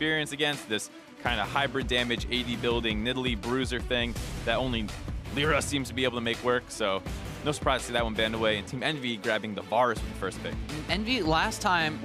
experience against, this kind of hybrid damage, AD building, Nidalee bruiser thing that only Lyra seems to be able to make work. So no surprise to see that one banned away, and Team EnVy grabbing the Varus with the first pick. EnVy last time,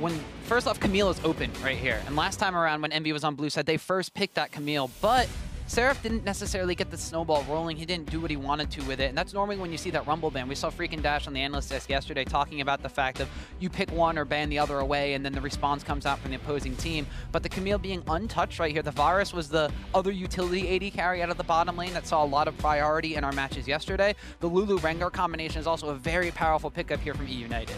first off, Camille is open right here. And last time around when EnVy was on blue side, they first picked that Camille, but Seraph didn't necessarily get the snowball rolling. He didn't do what he wanted to with it, and that's normally when you see that Rumble ban. We saw Freakin' Dash on the analyst desk yesterday talking about the fact of you pick one or ban the other away, and then the response comes out from the opposing team. But the Camille being untouched right here, the Varus was the other utility AD carry out of the bottom lane that saw a lot of priority in our matches yesterday. The Lulu Rengar combination is also a very powerful pickup here from eUnited.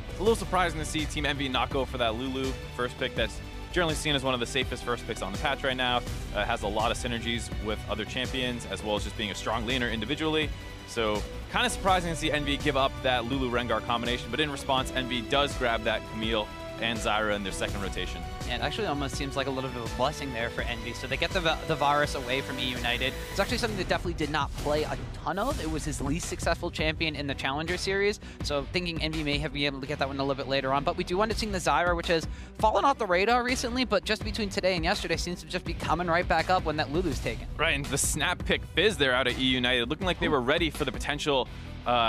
It's a little surprising to see Team EnVy not go for that Lulu first pick. That's generally seen as one of the safest first picks on the patch right now. Has a lot of synergies with other champions, as well as just being a strong laner individually. So kind of surprising to see EnVy give up that Lulu Rengar combination, but in response, EnVy does grab that Camille and Zyra in their second rotation. Yeah, it actually almost seems like a little bit of a blessing there for EnVy. So they get the Varus away from eUnited. It's actually something that definitely did not play a ton of. It was his least successful champion in the Challenger Series. So thinking EnVy may have been able to get that one a little bit later on. But we do want to see the Zyra, which has fallen off the radar recently, but just between today and yesterday seems to just be coming right back up when that Lulu's taken. Right, and the snap pick Fizz there out of eUnited, looking like they were ready for the potential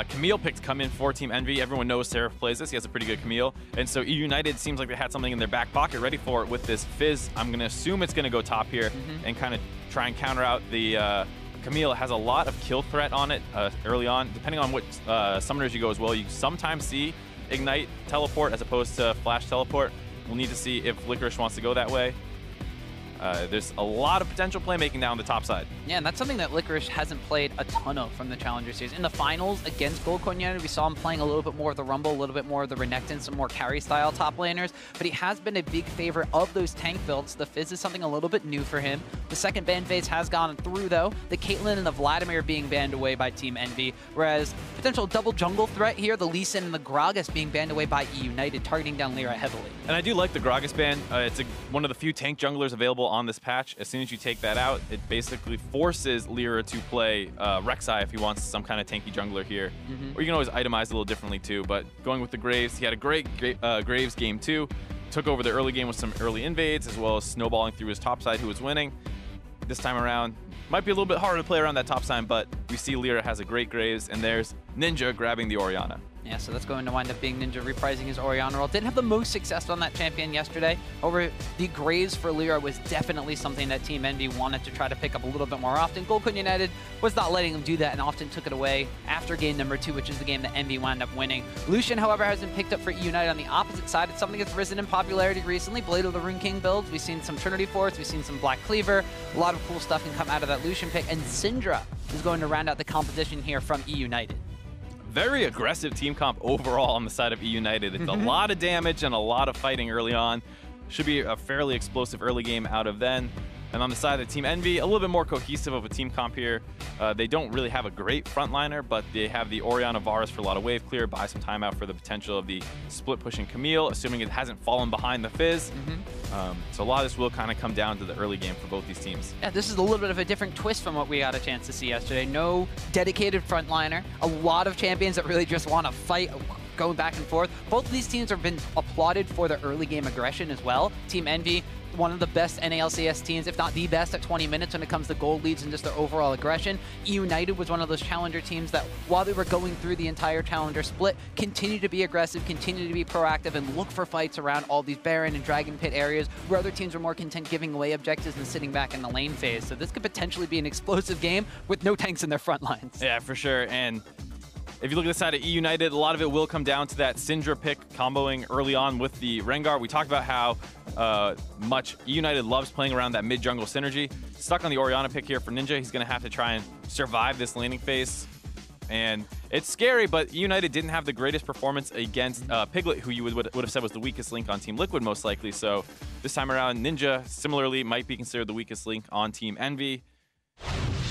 Camille pick to come in for Team EnVy. Everyone knows Seraph plays this. He has a pretty good Camille. And so eUnited seems like they had something in their back pocket ready for it with this Fizz. I'm going to assume it's going to go top here and kind of try and counter out the Camille. It has a lot of kill threat on it early on. Depending on what summoners you go as well, you sometimes see Ignite teleport as opposed to Flash teleport. We'll need to see if Licorice wants to go that way. There's a lot of potential playmaking down the top side. Yeah, and that's something that Licorice hasn't played a ton of from the Challenger Series. In the finals against Gold United, we saw him playing a little bit more of the Rumble, a little bit more of the Renekton, some more carry-style top laners, but he has been a big favorite of those tank builds. The Fizz is something a little bit new for him. The second ban phase has gone through, though. The Caitlyn and the Vladimir being banned away by Team EnVy, whereas potential double jungle threat here, the Lee Sin and the Gragas being banned away by eUnited, targeting down Lyra heavily. And I do like the Gragas ban. It's one of the few tank junglers available on this patch. As soon as you take that out, it basically forces Lyra to play Rek'Sai if he wants some kind of tanky jungler here. Or you can always itemize a little differently too, but going with the Graves, he had a great Graves game too. Took over the early game with some early invades, as well as snowballing through his top side, who was winning. This time around, might be a little bit harder to play around that top side, but we see Lyra has a great Graves, and there's Ninja grabbing the Orianna. Yeah, so that's going to wind up being Ninja reprising his Orianna role. Didn't have the most success on that champion yesterday. However, the Graves for Lyra was definitely something that Team EnVy wanted to try to pick up a little bit more often. Gold United was not letting them do that and often took it away after game number 2, which is the game that EnVy wound up winning. Lucian, however, has been picked up for eUnited on the opposite side. It's something that's risen in popularity recently. Blade of the Rune King builds. We've seen some Trinity Force. We've seen some Black Cleaver. A lot of cool stuff can come out of that Lucian pick. And Syndra is going to round out the composition here from eUnited. Very aggressive team comp overall on the side of eUnited. It's a lot of damage and a lot of fighting early on. Should be a fairly explosive early game out of then. And on the side of Team EnVy, a little bit more cohesive of a team comp here. They don't really have a great frontliner, but they have the Orianna Varus for a lot of wave clear, buy some time out for the potential of the split pushing Camille, assuming it hasn't fallen behind the Fizz. So a lot of this will kind of come down to the early game for both these teams. Yeah, this is a little bit of a different twist from what we got a chance to see yesterday. No dedicated frontliner, a lot of champions that really just want to fight, going back and forth. Both of these teams have been applauded for their early game aggression as well. Team EnVy, one of the best NALCS teams, if not the best, at 20 minutes when it comes to gold leads and just their overall aggression. eUnited was one of those Challenger teams that, while they were going through the entire Challenger split, continued to be aggressive, continued to be proactive, and look for fights around all these Baron and Dragon Pit areas where other teams were more content giving away objectives and sitting back in the lane phase. So this could potentially be an explosive game with no tanks in their front lines. Yeah, for sure. And if you look at the side of eUnited, a lot of it will come down to that Syndra pick comboing early on with the Rengar. We talked about how much eUnited loves playing around that mid-jungle synergy. Stuck on the Orianna pick here for Ninja. He's going to have to try and survive this laning phase. And it's scary, but eUnited didn't have the greatest performance against Piglet, who you would have said was the weakest link on Team Liquid most likely. So this time around, Ninja similarly might be considered the weakest link on Team EnVy.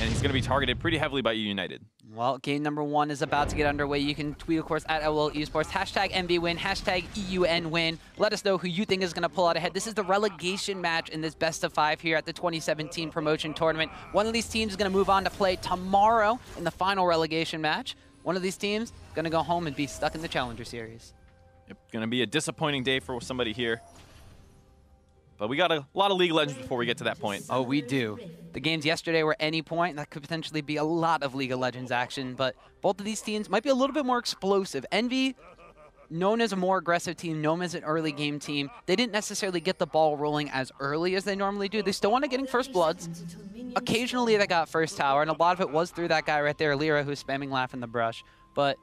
And he's going to be targeted pretty heavily by eUnited. Well, game number 1 is about to get underway. You can tweet, of course, at LOL Esports, hashtag EnVyWin, hashtag EUNWin. Let us know who you think is going to pull out ahead. This is the relegation match in this best of 5 here at the 2017 promotion tournament. One of these teams is going to move on to play tomorrow in the final relegation match. One of these teams is going to go home and be stuck in the Challenger Series. Yep, going to be a disappointing day for somebody here. But we got a lot of League of Legends before we get to that point. Oh, we do. The games yesterday were any point. That could potentially be a lot of League of Legends action, but both of these teams might be a little bit more explosive. EnVy, known as a more aggressive team, known as an early game team, they didn't necessarily get the ball rolling as early as they normally do. They still want to getting first bloods. Occasionally they got first tower, and a lot of it was through that guy right there, Lyra, who's spamming Laugh in the Brush. But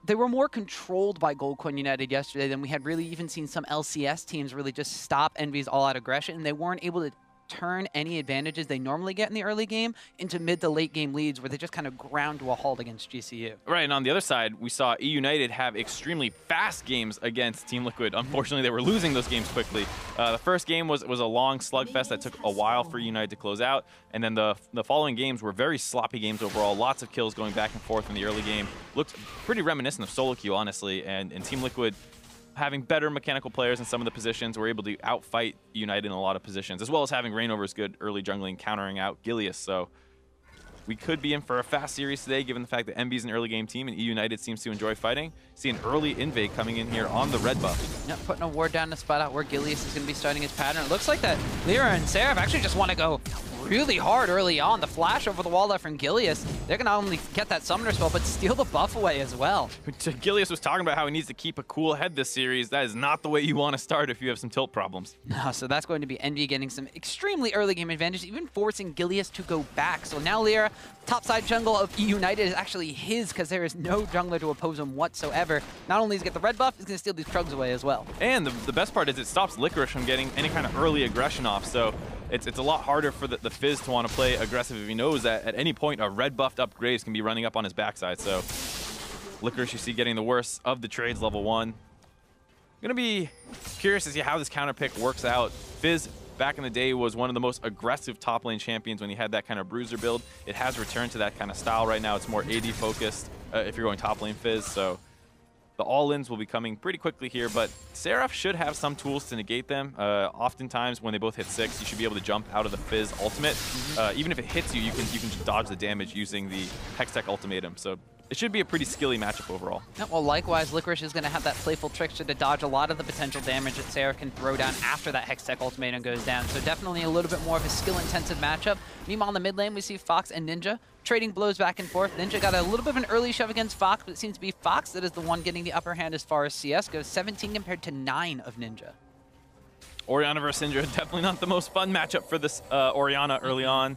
they were more controlled by G1 United yesterday than we had really even seen some LCS teams really just stop EnVy's all-out aggression, and they weren't able to turn any advantages they normally get in the early game into mid to late game leads where they just kind of ground to a halt against GCU. Right, and on the other side, we saw eUnited have extremely fast games against Team Liquid. Unfortunately, they were losing those games quickly. The first game was a long slugfest that took a while for eUnited to close out, and then the following games were very sloppy games overall. Lots of kills going back and forth in the early game. Looked pretty reminiscent of solo queue, honestly, and Team Liquid, having better mechanical players in some of the positions, were able to outfight United in a lot of positions, as well as having Rainover's good early jungling countering out Gilius. So we could be in for a fast series today, given the fact that EnVy's an early game team and eUnited seems to enjoy fighting. See an early invade coming in here on the red buff. Yep, putting a ward down to spot out where Gilius is going to be starting his pattern. It looks like that Lyra and Seraph actually just want to go really hard early on. The flash over the wall there from Gilius, they're going to not only get that summoner spell, but steal the buff away as well. Gilius was talking about how he needs to keep a cool head this series. That is not the way you want to start if you have some tilt problems. No, so that's going to be EnVy getting some extremely early game advantage, even forcing Gilius to go back. So now Lyra, topside jungle of eUnited is actually his because there is no jungler to oppose him whatsoever. Not only does he get the red buff, he's going to steal these Trugs away as well. And the best part is it stops Licorice from getting any kind of early aggression off. So it's a lot harder for the Fizz to want to play aggressive if he knows that at any point a red buffed up Graves can be running up on his backside. So Licorice, you see, getting the worst of the trades level 1. Gonna be curious to see how this counter pick works out. Fizz back in the day was one of the most aggressive top lane champions when he had that kind of bruiser build. It has returned to that kind of style right now. It's more AD focused if you're going top lane Fizz. So the all-ins will be coming pretty quickly here, but Seraph should have some tools to negate them. Oftentimes, when they both hit 6, you should be able to jump out of the Fizz ultimate. Even if it hits you, you can just dodge the damage using the Hextech ultimatum. So it should be a pretty skilly matchup overall. Yeah, well, likewise, Licorice is going to have that playful trickster to dodge a lot of the potential damage that Seraph can throw down after that Hextech ultimatum goes down. So definitely a little bit more of a skill-intensive matchup. Meanwhile, in the mid lane, we see Fox and Ninja trading blows back and forth. Ninja got a little bit of an early shove against Fox, but it seems to be Fox that is the one getting the upper hand as far as CS goes. 17 compared to 9 of Ninja. Orianna versus Syndra, definitely not the most fun matchup for this Orianna early on.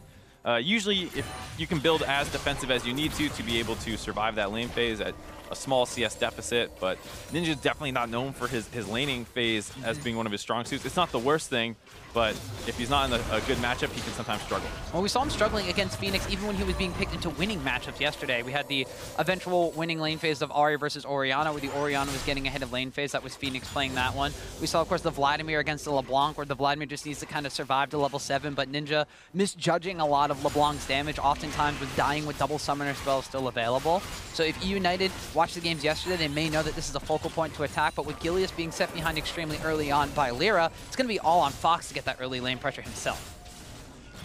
Usually, if you can build as defensive as you need to be able to survive that lane phase at a small CS deficit, but Ninja's definitely not known for his laning phase as being one of his strong suits. It's not the worst thing, but if he's not in a good matchup, he can sometimes struggle. Well, we saw him struggling against Phoenix even when he was being picked into winning matchups yesterday. We had the eventual winning lane phase of Ahri versus Orianna, where the Orianna was getting ahead of lane phase. That was Phoenix playing that one. We saw, of course, the Vladimir against the LeBlanc, where the Vladimir just needs to kind of survive to level 7, but Ninja misjudging a lot of LeBlanc's damage, oftentimes with dying with double summoner spells still available. So if eUnited watched the games yesterday, they may know that this is a focal point to attack, but with Gilius being set behind extremely early on by Lyra, it's going to be all on Fox to get that early lane pressure himself.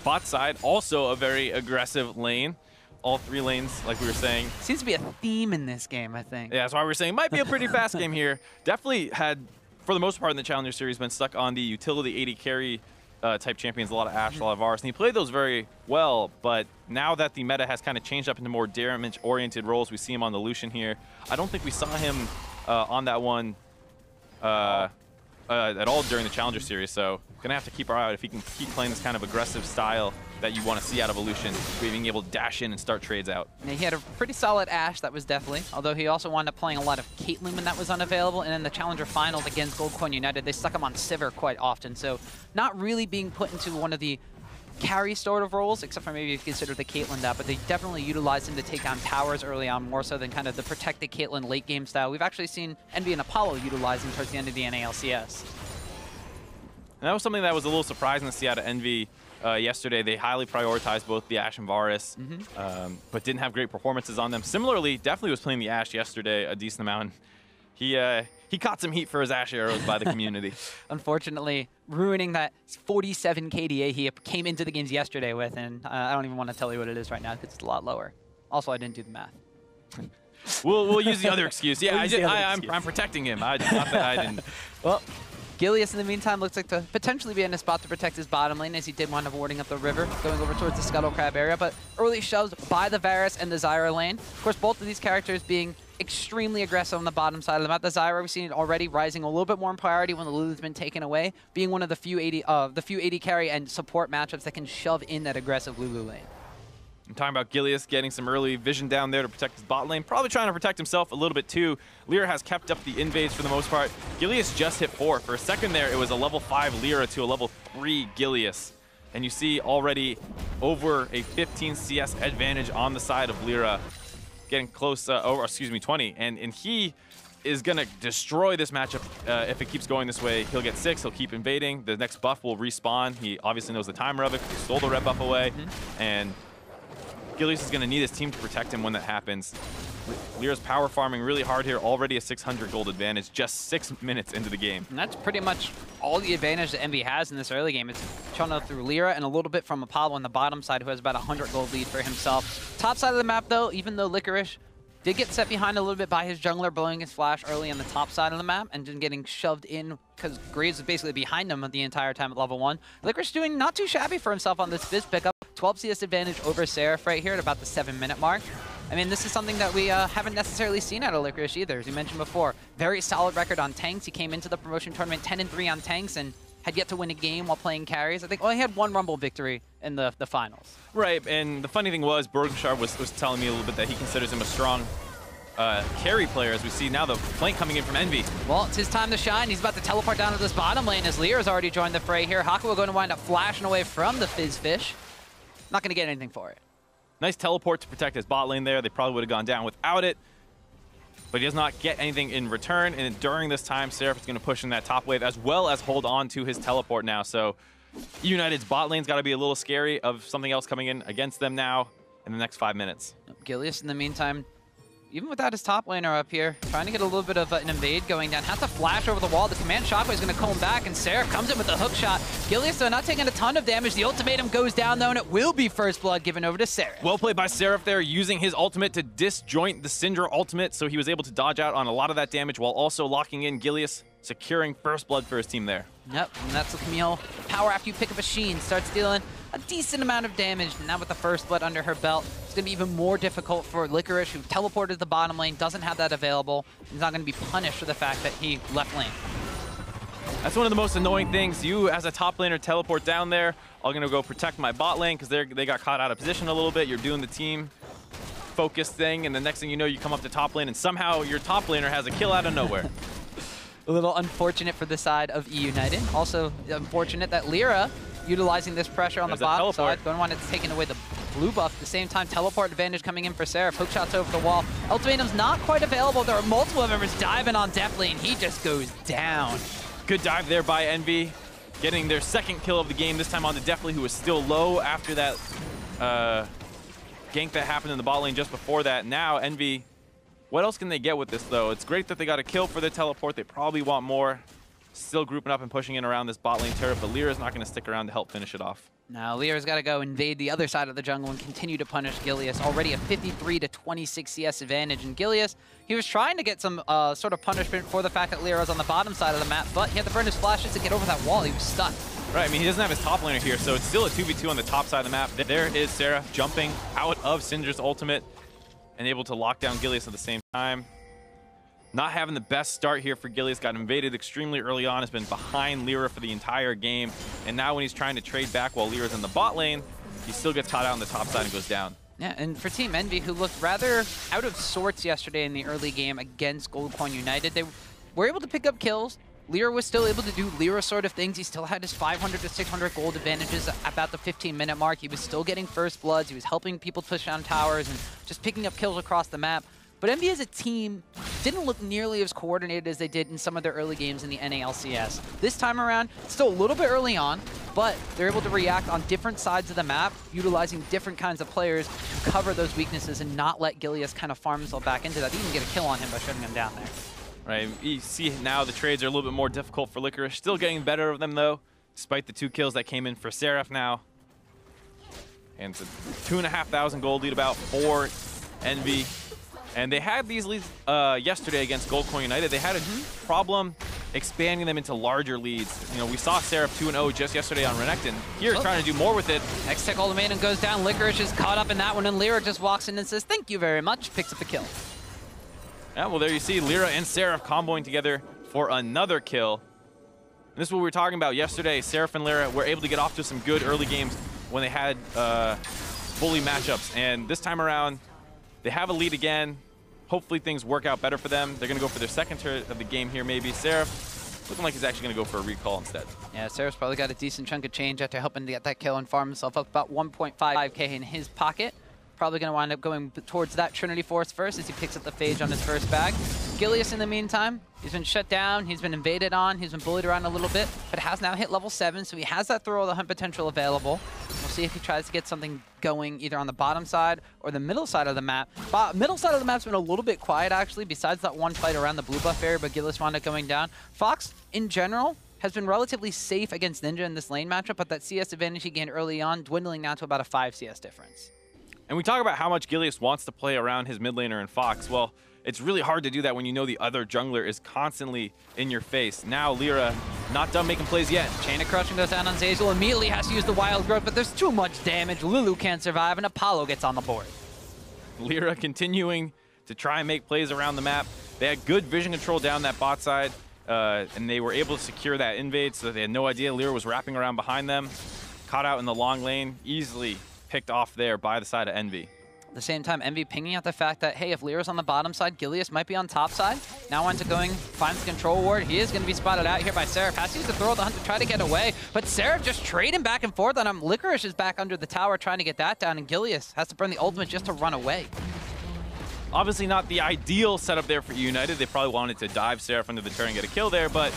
Bot side, also a very aggressive lane. All 3 lanes, like we were saying. Seems to be a theme in this game, I think. Yeah, that's why we're saying might be a pretty fast game here. Definitely had, for the most part in the Challenger Series, been stuck on the utility 80 carry type champions, a lot of Ashe, a lot of Varus, and he played those very well, but now that the meta has kind of changed up into more damage-oriented roles, we see him on the Lucian here. I don't think we saw him on that one at all during the Challenger Series, so gonna have to keep our eye out if he can keep playing this kind of aggressive style that you want to see out of a Lucian, being able to dash in and start trades out. Yeah, he had a pretty solid Ashe, that was definitely, although he also wound up playing a lot of Caitlyn when that was unavailable, and in the Challenger Finals against G1 United, they stuck him on Sivir quite often, so not really being put into one of the carry sort of roles, except for maybe if you consider the Caitlyn that, but they definitely utilized him to take on towers early on, more so than kind of the protected Caitlyn late game style. We've actually seen EnVy and Apollo utilize him towards the end of the NALCS. And that was something that was a little surprising to see out of EnVy yesterday. They highly prioritized both the Ashe and Varus, but didn't have great performances on them. Similarly, definitely was playing the Ashe yesterday a decent amount. He caught some heat for his Ashe arrows by the community. Unfortunately, ruining that 47 KDA he came into the games yesterday with, and I don't even want to tell you what it is right now because it's a lot lower. Also, I didn't do the math. We'll use the other excuse. Yeah, I'm protecting him. Not that I didn't. Well, Gilius, in the meantime, looks like to potentially be in a spot to protect his bottom lane, as he did wind up warding up the river, going over towards the Scuttle Crab area, but early shoves by the Varus and the Zyra lane. Of course, both of these characters being extremely aggressive on the bottom side of the map. The Zyra, we've seen it already rising a little bit more in priority when the Lulu's been taken away, being one of the few AD carry and support matchups that can shove in that aggressive Lulu lane. I'm talking about Gilius getting some early vision down there to protect his bot lane. Probably trying to protect himself a little bit too. Lyra has kept up the invades for the most part. Gilius just hit 4. For a second there, it was a level 5 Lyra to a level 3 Gilius. And you see already over a 15 CS advantage on the side of Lyra. Getting close, 20. And he is going to destroy this matchup if it keeps going this way. He'll get 6, he'll keep invading. The next buff will respawn. He obviously knows the timer of it because he stole the red buff away. And Gilius is going to need his team to protect him when that happens. Lyra's power farming really hard here, already a 600 gold advantage, just 6 minutes into the game. And that's pretty much all the advantage that EnVy has in this early game. It's channeled through Lyra and a little bit from Apollo on the bottom side, who has about 100 gold lead for himself. Top side of the map, though, even though Licorice did get set behind a little bit by his jungler blowing his flash early on the top side of the map and then getting shoved in because Graves was basically behind him the entire time at level 1. Licorice doing not too shabby for himself on this Fizz pickup. 12 CS advantage over Seraph right here at about the 7-minute mark. I mean, this is something that we haven't necessarily seen out of Licorice either, as you mentioned before. Very solid record on tanks. He came into the promotion tournament 10-3 on tanks and had yet to win a game while playing carries. I think only had 1 Rumble victory in the finals. Right, and the funny thing was, Borgenshar was telling me a little bit that he considers him a strong carry player, as we see now the flank coming in from EnVy. Well, it's his time to shine. He's about to teleport down to this bottom lane as Lyra's already joined the fray here. Hakuo going to wind up flashing away from the Fizz Fish. Not going to get anything for it. Nice teleport to protect his bot lane there. They probably would have gone down without it. But he does not get anything in return. And during this time, Seraph is going to push in that top wave as well as hold on to his teleport now. So eUnited's bot lane's got to be a little scary of something else coming in against them now in the next 5 minutes. Gilius, in the meantime, even without his top laner up here, trying to get a little bit of an invade going down. Has to flash over the wall. The command shockwave is going to comb back, and Seraph comes in with a hook shot. Gilius, though, not taking a ton of damage. The ultimatum goes down, though, and it will be first blood given over to Seraph. Well played by Seraph there, using his ultimate to disjoint the Syndra ultimate, so he was able to dodge out on a lot of that damage while also locking in Gilius, securing first blood for his team there. Yep, and that's the Camille power after you pick up a Sheen. Starts dealing a decent amount of damage. Now with the first blood under her belt, it's going to be even more difficult for Licorice, who teleported to the bottom lane, doesn't have that available. He's not going to be punished for the fact that he left lane. That's one of the most annoying things. You, as a top laner, teleport down there. I'm going to go protect my bot lane because they got caught out of position a little bit. You're doing the team focus thing, and the next thing you know, you come up to top lane, and somehow your top laner has a kill out of nowhere. A little unfortunate for the side of eUnited. Also unfortunate that Lyra, utilizing this pressure on the bottom side, going to want it taking away the blue buff. At the same time, teleport advantage coming in for Seraph. Hook shots over the wall. Ultimatum's not quite available. There are multiple members diving on Deathly, and he just goes down. Good dive there by EnVy, getting their second kill of the game, this time on the Deathly, who was still low after that gank that happened in the bot lane just before that. Now, EnVy, what else can they get with this, though? It's great that they got a kill for their teleport. They probably want more. Still grouping up and pushing in around this bot lane turret, but Lyra's not going to stick around to help finish it off. Now, Lyra's got to go invade the other side of the jungle and continue to punish Gilius. Already a 53-26 CS advantage. And Gilius, he was trying to get some sort of punishment for the fact that Lyra's on the bottom side of the map, but he had to burn his flashes to get over that wall. He was stuck. Right, I mean, he doesn't have his top laner here, so it's still a 2v2 on the top side of the map. There is Seraph jumping out of Syndra's ultimate and able to lock down Gilius at the same time. Not having the best start here for Gilius. Got invaded extremely early on. Has been behind Lyra for the entire game. And now when he's trying to trade back while Lyra's in the bot lane, he still gets caught out on the top side and goes down. Yeah, and for Team EnVy, who looked rather out of sorts yesterday in the early game against Goldcoin United, they were able to pick up kills. Lyra was still able to do Lyra sort of things. He still had his 500 to 600 gold advantages about the 15-minute mark. He was still getting first bloods. He was helping people push down towers and just picking up kills across the map. But EnVy as a team didn't look nearly as coordinated as they did in some of their early games in the NALCS. This time around, still a little bit early on, but they're able to react on different sides of the map, utilizing different kinds of players to cover those weaknesses and not let Gilius kind of farm himself back into that. They even get a kill on him by shutting him down there. Right, you see now the trades are a little bit more difficult for Licorice. Still getting better of them, though, despite the 2 kills that came in for Seraph now. And it's a 2,500 gold lead about for EnVy. And they had these leads yesterday against Goldcoin United. They had a problem expanding them into larger leads. You know, we saw Seraph 2-0 just yesterday on Renekton. Here, trying to do more with it. Hextech Ultimatum goes down. Licorice is caught up in that one, and Lyra just walks in and says, thank you very much, picks up the kill. Yeah, well, there you see Lyra and Seraph comboing together for another kill. And this is what we were talking about yesterday. Seraph and Lyra were able to get off to some good early games when they had bully matchups. And this time around, they have a lead again. Hopefully things work out better for them. They're going to go for their second turret of the game here, maybe. Seraph looking like he's actually going to go for a recall instead. Yeah, Seraph's probably got a decent chunk of change after helping to get that kill and farm himself up about 1.5k in his pocket. Probably going to wind up going towards that Trinity Force first as he picks up the Phage on his first bag. Gilius, in the meantime, he's been shut down, he's been invaded on, he's been bullied around a little bit, but has now hit level 7, so he has that Throw of the Hunt potential available. We'll see if he tries to get something going either on the bottom side or the middle side of the map. Middle side of the map's been a little bit quiet, actually, besides that one fight around the blue buff area, but Gilius wound up going down. Fox, in general, has been relatively safe against Ninja in this lane matchup, but that CS advantage he gained early on, dwindling now to about a 5 CS difference. And we talk about how much Gilius wants to play around his mid laner and Fox. Well, it's really hard to do that when you know the other jungler is constantly in your face. Now Lyra not done making plays yet. Chain of Crushing goes down on Zeyzal, immediately has to use the Wild Growth, but there's too much damage. Lulu can't survive, and Apollo gets on the board. Lyra continuing to try and make plays around the map. They had good vision control down that bot side, and they were able to secure that invade, so they had no idea Lyra was wrapping around behind them. Caught out in the long lane, easily picked off there by the side of Envy. At the same time, Envy pinging out the fact that, hey, if Lyra's on the bottom side, Gilius might be on top side. Now winds up going, finds the control ward. He is going to be spotted out here by Seraph. Has to use the Throw of the Hunt to try to get away, but Seraph just trading back and forth on him. Licorice is back under the tower trying to get that down, and Gilius has to burn the ultimate just to run away. Obviously not the ideal setup there for eUnited. They probably wanted to dive Seraph under the turret and get a kill there, but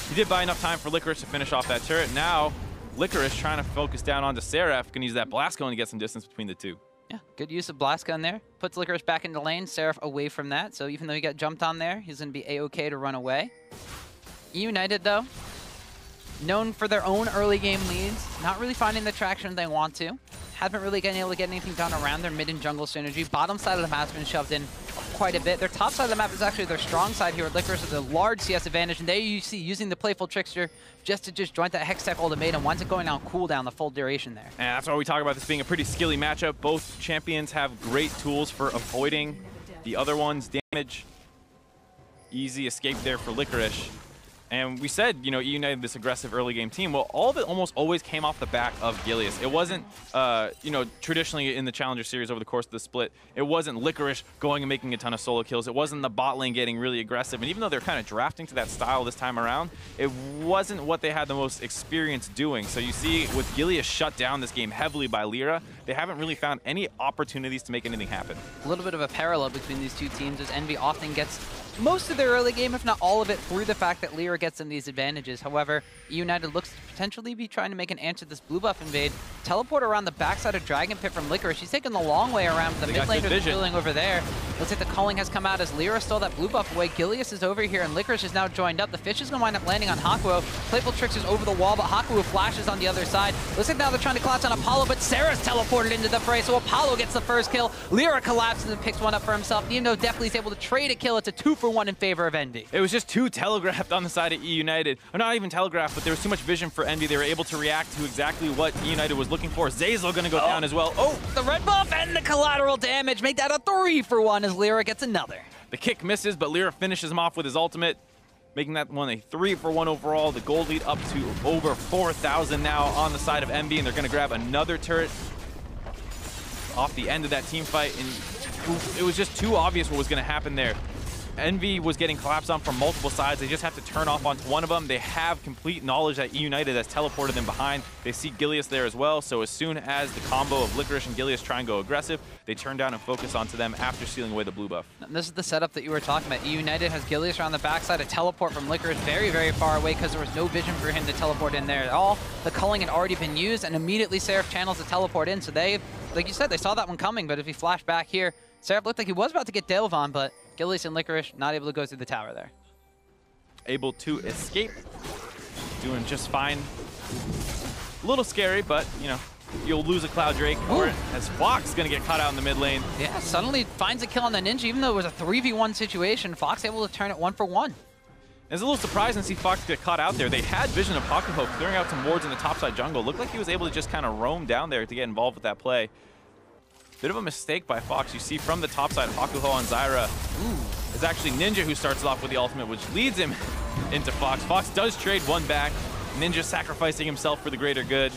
he did buy enough time for Licorice to finish off that turret. Now, Licorice trying to focus down onto Seraph, can use that blast cone to get some distance between the two. Yeah, good use of blast gun there. Puts Licorice back into lane, Seraph away from that. So even though he got jumped on there, he's going to be A-OK to run away. eUnited, though, known for their own early game leads, not really finding the traction they want to. Haven't really been able to get anything done around their mid and jungle synergy. Bottom side of the map's been shoved in quite a bit. Their top side of the map is actually their strong side here with Licorice with a large CS advantage, and there you see using the Playful Trickster just to joint that Hextech Ultimatum. Winds up going on cooldown the full duration there. And that's why we talk about this being a pretty skilly matchup. Both champions have great tools for avoiding the other one's damage. Easy escape there for Licorice. And we said, you know, eUnited, this aggressive early game team. Well, all of it almost always came off the back of Gilius. It wasn't, you know, traditionally in the Challenger Series over the course of the split, it wasn't Licorice going and making a ton of solo kills. It wasn't the bot lane getting really aggressive. And even though they're kind of drafting to that style this time around, it wasn't what they had the most experience doing. So you see with Gilius shut down this game heavily by Lyra, they haven't really found any opportunities to make anything happen. A little bit of a parallel between these two teams as Envy often gets most of their early game, if not all of it, through the fact that Lyra gets them these advantages. However, eUnited looks to potentially be trying to make an answer to this blue buff invade. Teleport around the backside of Dragon Pit from Licorice. She's taking the long way around the mid laner that's building over there. Looks like the calling has come out as Lyra stole that blue buff away. Gilius is over here, and Licorice is now joined up. The fish is going to wind up landing on Hakuo. Playful Trickster's over the wall, but Hakuo flashes on the other side. Looks like now they're trying to collapse on Apollo, but Sarah's teleported into the fray, so Apollo gets the first kill. Lyra collapses and picks one up for himself. Even though definitely is able to trade a kill, it's a 2-for-1 in favor of Envy. It was just too telegraphed on the side of eUnited. Or not even telegraphed, but there was too much vision for Envy. They were able to react to exactly what eUnited was looking for. Zeyzal going to go down as well. Oh, the red buff and the collateral damage make that a 3-for-1 as Lyra gets another. The kick misses, but Lyra finishes him off with his ultimate, making that one a 3-for-1 overall. The gold lead up to over 4,000 now on the side of Envy, and they're going to grab another turret off the end of that team fight. And it was just too obvious what was going to happen there. Envy was getting collapsed on from multiple sides. They just have to turn off onto one of them. They have complete knowledge that eUnited has teleported them behind. They see Gilius there as well, so as soon as the combo of Licorice and Gilius try and go aggressive, they turn down and focus onto them after stealing away the blue buff. And this is the setup that you were talking about. eUnited has Gilius around the backside, a teleport from Licorice very, very far away because there was no vision for him to teleport in there at all. The culling had already been used, and immediately Seraph channels the teleport in, so they, like you said, they saw that one coming, but if he flashed back here, Seraph looked like he was about to get Delvon, but Gilius and Licorice not able to go through the tower there. Able to escape. Doing just fine. A little scary, but, you know, you'll lose a Cloud Drake for it, as Fox going to get caught out in the mid lane. Yeah, suddenly finds a kill on the Ninja, even though it was a 3v1 situation. Fox able to turn it 1-for-1. It's a little surprising to see Fox get caught out there. They had vision of Hakuho clearing out some wards in the topside jungle. Looked like he was able to just kind of roam down there to get involved with that play. Bit of a mistake by Fox. You see from the topside, Hakuho on Zyra. It's actually Ninja who starts it off with the ultimate, which leads him into Fox. Fox does trade one back. Ninja sacrificing himself for the greater good.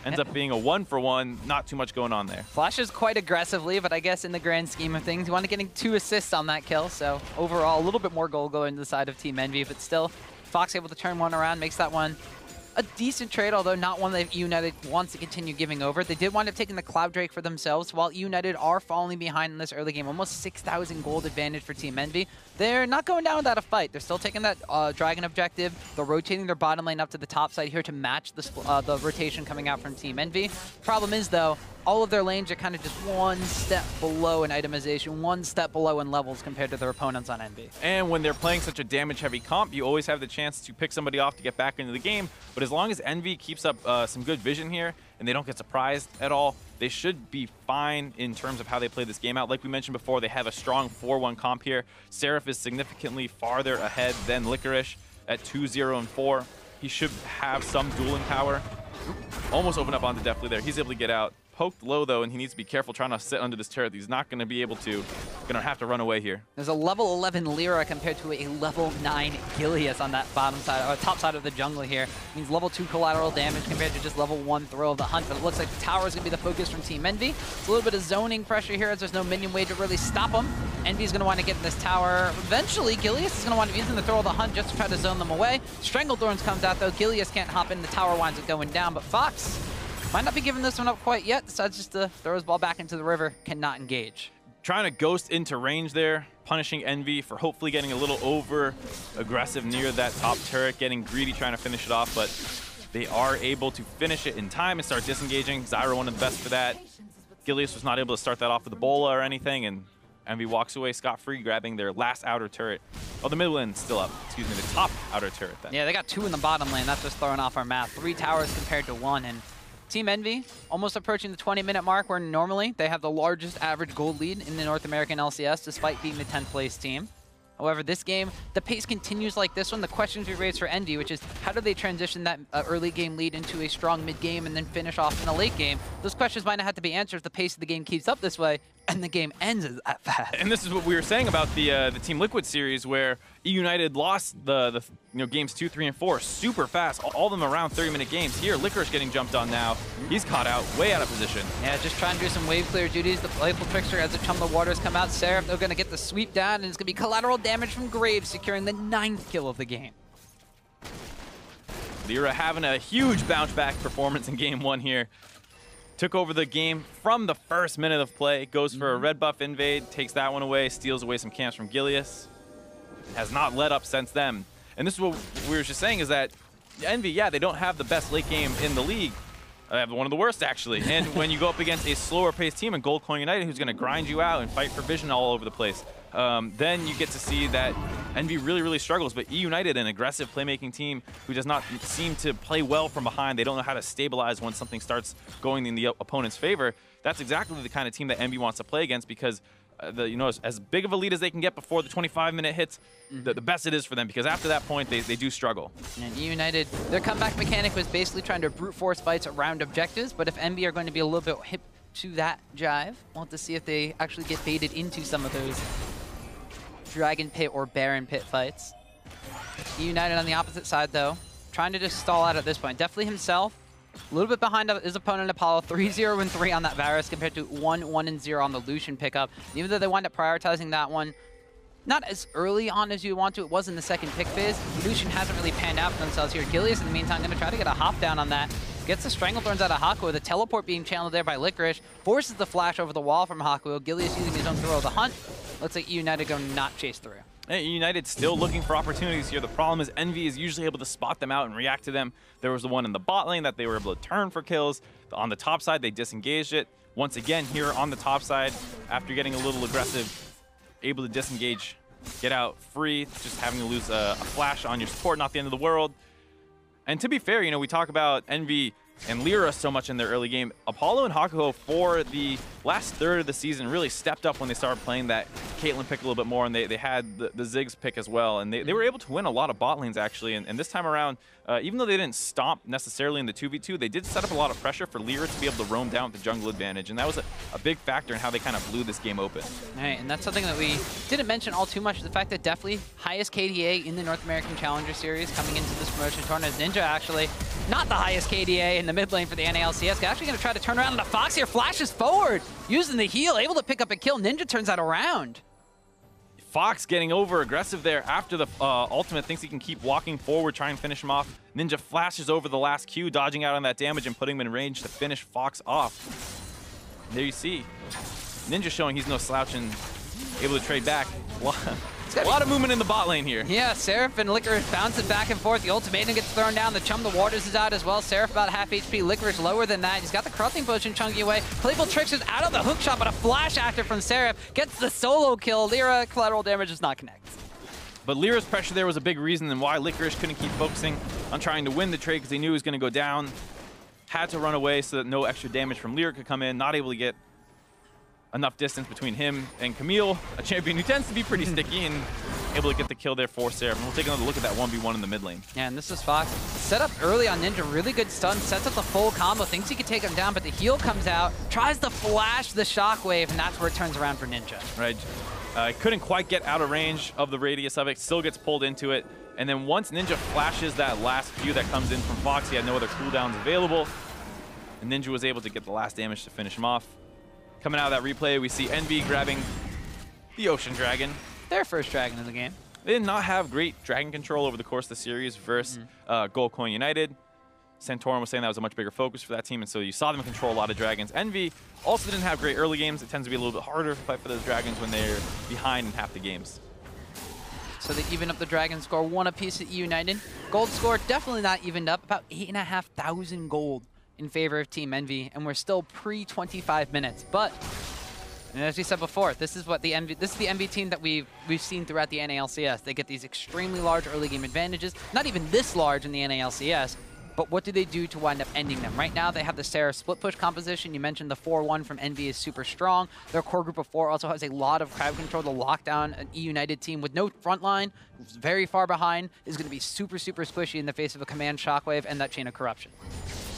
Ends up being a 1-for-1. Not too much going on there. Flashes quite aggressively, but I guess in the grand scheme of things, you want to getting 2 assists on that kill. So overall, a little bit more goal going to the side of Team EnVy, but still, Fox able to turn one around, makes that one a decent trade, although not one that eUnited wants to continue giving over. They did wind up taking the Cloud Drake for themselves, while eUnited are falling behind in this early game. Almost 6,000 gold advantage for Team EnVy. They're not going down without a fight. They're still taking that Dragon objective. They're rotating their bottom lane up to the top side here to match the rotation coming out from Team EnVy. Problem is, though, all of their lanes are kind of just one step below in itemization, one step below in levels compared to their opponents on EnVy. And when they're playing such a damage-heavy comp, you always have the chance to pick somebody off to get back into the game. But as long as EnVy keeps up some good vision here and they don't get surprised at all, they should be fine in terms of how they play this game out. Like we mentioned before, they have a strong 4-1 comp here. Seraph is significantly farther ahead than Licorice at 2-0 and 4. He should have some dueling power. Almost open up onto Deathly there. He's able to get out. Poked low, though, and he needs to be careful trying to sit under this turret. He's not going to be able to. Going to have to run away here. There's a level 11 Lyra compared to a level 9 Gilius on that bottom side, or top side of the jungle here. Means level 2 collateral damage compared to just level 1 Thrill of the Hunt. But it looks like the tower is going to be the focus from Team EnVy. It's a little bit of zoning pressure here as there's no minion way to really stop them. EnVy's going to want to get in this tower. Eventually, Gilius is going to want to be using the Thrill of the Hunt just to try to zone them away. Stranglethorns comes out, though. Gilius can't hop in. The tower winds up going down, but Fox might not be giving this one up quite yet. Decides just to throw his ball back into the river. Cannot engage. Trying to ghost into range there, punishing EnVy for hopefully getting a little over aggressive near that top turret, getting greedy trying to finish it off, but they are able to finish it in time and start disengaging. Zyra one of the best for that. Gilius was not able to start that off with a bola or anything, and EnVy walks away scot-free, grabbing their last outer turret. Oh, the mid lane's still up. Excuse me, the top outer turret then. Yeah, they got 2 in the bottom lane. That's just throwing off our math. 3 towers compared to 1, and Team EnVy almost approaching the 20-minute mark, where normally they have the largest average gold lead in the North American LCS, despite being the 10th place team. However, this game, the pace continues like this one. The questions we raised for EnVy, which is how do they transition that early game lead into a strong mid game and then finish off in a late game? Those questions might not have to be answered if the pace of the game keeps up this way and the game ends that fast. And this is what we were saying about the Team Liquid series, where eUnited lost the games 2, 3, and 4 super fast, all of them around 30-minute games. Here, Licorice getting jumped on now. He's caught out, way out of position. Yeah, just trying to do some wave clear duties. The playful trickster as the Chum the Waters come out. Seraph, they're going to get the sweep down, and it's going to be collateral damage from Graves, securing the 9th kill of the game. Lyra having a huge bounce back performance in game 1 here. Took over the game from the first minute of play. Goes for a red buff invade, takes that one away, steals away some camps from Gilius. Has not let up since then. And this is what we were just saying, is that EnVy, yeah, they don't have the best late game in the league. They have one of the worst, actually. And when you go up against a slower paced team in Gold Coin United, who's going to grind you out and fight for vision all over the place, then you get to see that EnVy really, really struggles. But eUnited, an aggressive playmaking team who does not seem to play well from behind. They don't know how to stabilize when something starts going in the opponent's favor. That's exactly the kind of team that EnVy wants to play against, because as big of a lead as they can get before the 25-minute hits, the best it is for them, because after that point, they do struggle. And eUnited, their comeback mechanic was basically trying to brute force fights around objectives, but if EnVy are going to be a little bit hip to that jive, we'll have to see if they actually get baited into some of those Dragon Pit or Baron Pit fights. eUnited on the opposite side, though, trying to just stall out at this point. Definitely himself, a little bit behind his opponent Apollo, 3-0 and 3 on that Varus compared to 1-1 and 0 on the Lucian pickup. And even though they wind up prioritizing that one, not as early on as you want to, it was in the second pick phase. Lucian hasn't really panned out for themselves here. Gilius, in the meantime, going to try to get a hop down on that. Gets the Stranglethorns out of Hakuho. The teleport being channeled there by Licorice. Forces the flash over the wall from Hakuho. Gilius using his own Throw of the Hunt. Looks like eUnited go not chase through. eUnited still looking for opportunities here. The problem is EnVy is usually able to spot them out and react to them. There was the one in the bot lane that they were able to turn for kills. On the top side, they disengaged it. Once again, here on the top side, after getting a little aggressive, able to disengage, get out free, just having to lose a flash on your support, not the end of the world. And to be fair, we talk about EnVy and Lyra so much in their early game. Apollo and Hakuho for the last third of the season really stepped up when they started playing that Caitlyn pick a little bit more, and they had the Ziggs pick as well. And they were able to win a lot of bot lanes, actually. And this time around, even though they didn't stomp necessarily in the 2v2, they did set up a lot of pressure for Lyra to be able to roam down with the jungle advantage. And that was a big factor in how they kind of blew this game open. Right, and that's something that we didn't mention all too much, the fact that definitely highest KDA in the North American Challenger Series coming into this promotion tournament. Ninja actually not the highest KDA in the mid lane for the NALCS. Actually going to try to turn around, and the Fox here flashes forward, using the heal, able to pick up a kill. Ninja turns that around. Fox getting over aggressive there after the ultimate, thinks he can keep walking forward, try and finish him off. Ninja flashes over the last Q, dodging out on that damage and putting him in range to finish Fox off. And there you see Ninja showing he's no slouch and able to trade back. A lot of movement in the bot lane here. Yeah, Seraph and Licorice bouncing back and forth. The ultimatum gets thrown down. The Chum the Waters is out as well. Seraph about half HP. Licorice lower than that. He's got the Corrupting Potion chunking away. Playful Trickster's out of the hook shot, but a flash actor from Seraph gets the solo kill. Lyra, collateral damage does not connect. But Lyra's pressure there was a big reason and why Licorice couldn't keep focusing on trying to win the trade, because he knew he was going to go down. Had to run away so that no extra damage from Lyra could come in. Not able to get enough distance between him and Camille, a champion who tends to be pretty sticky, and able to get the kill there for Seraph. And we'll take another look at that 1v1 in the mid lane. Yeah, and this is Fox. Set up early on Ninja, really good stun, sets up the full combo, thinks he could take him down, but the heal comes out, tries to flash the shockwave, and that's where it turns around for Ninja. Right. Couldn't quite get out of range of the radius of it, still gets pulled into it. And then once Ninja flashes that last Q that comes in from Fox, he had no other cooldowns available. And Ninja was able to get the last damage to finish him off. Coming out of that replay, we see EnVy grabbing the Ocean Dragon. Their first dragon in the game. They did not have great dragon control over the course of the series versus Gold Coin United. Santorum was saying that was a much bigger focus for that team, and so you saw them control a lot of dragons. EnVy also didn't have great early games. It tends to be a little bit harder to fight for those dragons when they're behind in half the games. So they even up the dragon score, one apiece at eUnited. Gold score definitely not evened up, about 8,500 gold in favor of Team EnVy, and we're still pre-25 minutes. But and as we said before, this is what the EnVy team that we've seen throughout the NALCS. They get these extremely large early game advantages, not even this large in the NALCS, but what do they do to wind up ending them? Right now, they have the Seraph split push composition. You mentioned the 4-1 from EnVy is super strong. Their core group of 4 also has a lot of crowd control to lock down an eUnited team with no front line, who's very far behind, is going to be super, super squishy in the face of a command shockwave and that chain of corruption.